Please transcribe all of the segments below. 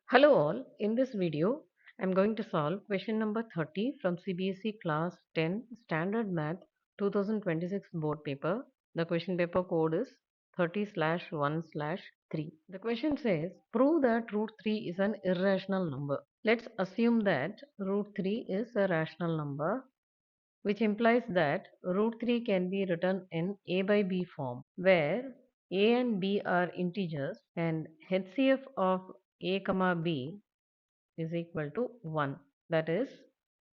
Hello all, in this video I am going to solve question number 30 from CBSE class 10 standard math 2026 board paper. The question paper code is 30/1/3. The question says prove that root 3 is an irrational number. Let's assume that root 3 is a rational number, which implies that root 3 can be written in a by b form, where a and b are integers and HCF of a comma b is equal to 1. That is,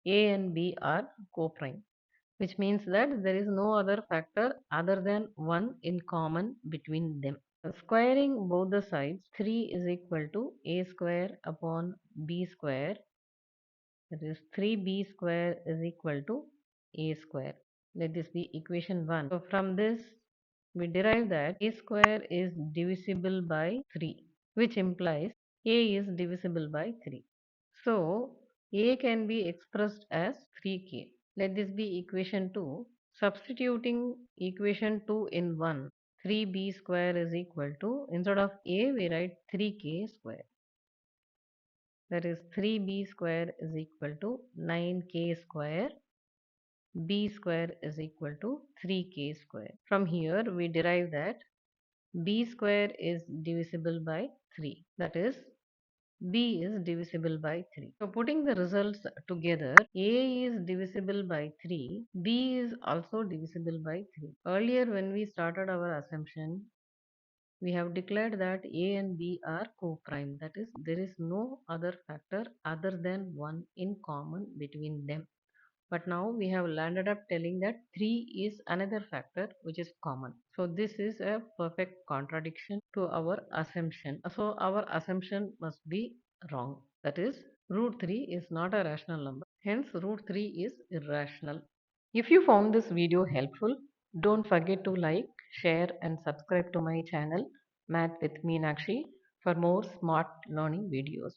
a and b are coprime, which means that there is no other factor other than 1 in common between them. Squaring both the sides, 3 is equal to a square upon b square. That is 3b square is equal to a square. Let this be equation 1. So from this we derive that a square is divisible by 3, which implies a is divisible by 3. So a can be expressed as 3k. Let this be equation 2. Substituting equation 2 in 1, 3b square is equal to, instead of a we write 3k square. That is 3b square is equal to 9k square. B square is equal to 3k square. From here we derive that b square is divisible by 3. That is, b is divisible by 3. So putting the results together, a is divisible by 3, b is also divisible by 3. Earlier when we started our assumption, we have declared that a and b are co-prime. That is, there is no other factor other than 1 in common between them. But now we have landed up telling that 3 is another factor which is common. So this is a perfect contradiction to our assumption. So our assumption must be wrong. That is, root 3 is not a rational number. Hence, root 3 is irrational. If you found this video helpful, don't forget to like, share and subscribe to my channel Math with Meenakshi for more smart learning videos.